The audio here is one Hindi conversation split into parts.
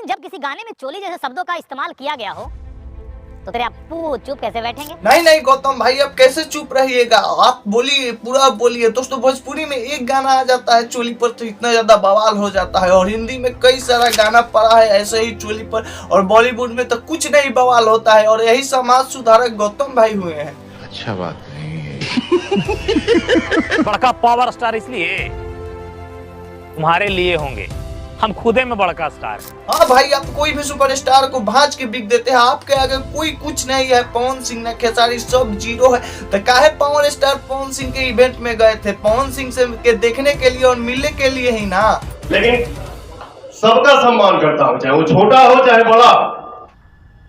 लेकिन जब किसी गाने में चोली जैसे शब्दों का इस्तेमाल किया गया हो तो तेरे अप्पू चुप कैसे बैठेंगे? नहीं नहीं गौतम भाई, अब कैसे चुप रहिएगा, आप बोलिए, पूरा बोलिए। दोस्तों भोजपुरी में एक गाना आ जाता है चोली पर तो इतना ज्यादा बवाल हो जाता है, और हिंदी में कई सारा गाना पड़ा है ऐसे ही चोली पर, और बॉलीवुड में तो कुछ नहीं बवाल होता है, और यही समाज सुधारक गौतम भाई हुए हैं। अच्छा बात नहीं है। बड़का पावर स्टार इसलिए तुम्हारे लिए होंगे, हम खुदे में बड़का स्टार। हाँ भाई, आप कोई भी सुपरस्टार को भांज के बिक देते हैं, आपके आगे कोई कुछ नहीं है। पवन सिंह ने खेसारी सब जीरो है, तो काहे पावर स्टार पवन सिंह के इवेंट में गए थे? पवन सिंह से के देखने के लिए और मिलने के लिए ही ना। लेकिन सबका सम्मान करता हूँ, चाहे वो छोटा हो चाहे बड़ा।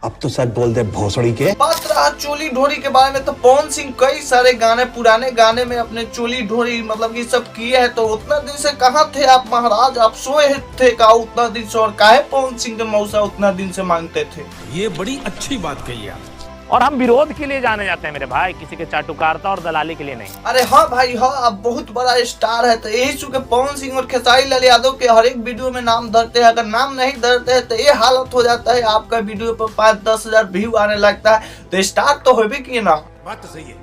अब तो सच बोल दे भोसड़ी के। बात रहा चोली ढोरी के बारे में, तो पवन सिंह कई सारे गाने, पुराने गाने में अपने चोली ढोरी मतलब ये सब किए हैं। तो उतना दिन से कहाँ थे आप महाराज? आप सोए थे का उतना दिन से? और काहे पवन सिंह के मौसा उतना दिन से मांगते थे? ये बड़ी अच्छी बात कही आप। और हम विरोध के लिए जाने जाते हैं मेरे भाई, किसी के चाटुकारिता और दलाली के लिए नहीं। अरे हाँ भाई हाँ, आप बहुत बड़ा स्टार है, तो यही चूंकि पवन सिंह और खेसारी लाल यादव के हर एक वीडियो में नाम धरते हैं। अगर नाम नहीं धरते हैं तो ये हालत हो जाता है, आपका वीडियो पर 5-10 हजार व्यू आने लगता है, तो स्टार तो होबे किए ना। बात तो सही है।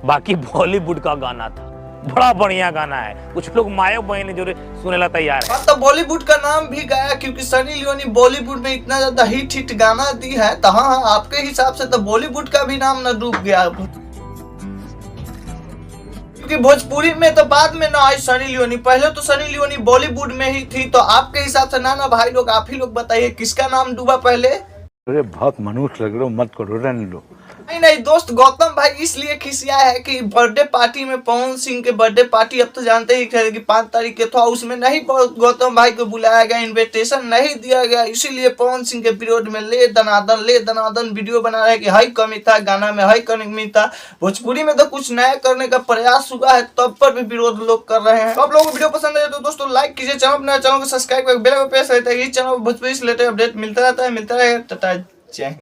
बाकी बॉलीवुड का गाना था, बड़ा बढ़िया गाना है, कुछ लोग मायो बहने जो सुने ला तैयार है। तो बॉलीवुड का नाम भी गाया, क्योंकि सनी लियोनी बॉलीवुड में इतना ज्यादा हिट गाना दी है। तो हाँ हाँ, आपके हिसाब से तो बॉलीवुड का भी नाम न डूब गया, क्योंकि भोजपुरी में तो बाद में ना आई सनी लियोनी, पहले तो सनी लियोनी बॉलीवुड में ही थी। तो आपके हिसाब से ना भाई लोग, आप ही लोग बताइए किसका नाम डूबा पहले? अरे बहुत मनुष्य लग रहे हो, मत करो, रहने लो। नहीं नहीं दोस्त, गौतम भाई इसलिए खिसिया है कि बर्थडे पार्टी में, पवन सिंह के बर्थडे पार्टी अब तो जानते ही थे कि 5 तारीख के था, उसमें नहीं गौतम भाई को बुलाया गया, इनविटेशन नहीं दिया गया, इसीलिए पवन सिंह के विरोध में ले दनादन वीडियो बना रहे कि हाई कमी था, गाना में हाई कमी था। भोजपुरी में तो कुछ नया करने का प्रयास हुआ है, तब पर भी विरोध लोग कर रहे हैं। तो आप लोगों को वीडियो पसंद है तो दोस्तों लाइक कीजिए, चैनल को सब्सक्राइब करके बेल आइकन प्रेस करते हैं। इस चैनल पर भोजपुरी से रिलेटेड अपडेट मिलता रहता है। टाटा, जय हिंद।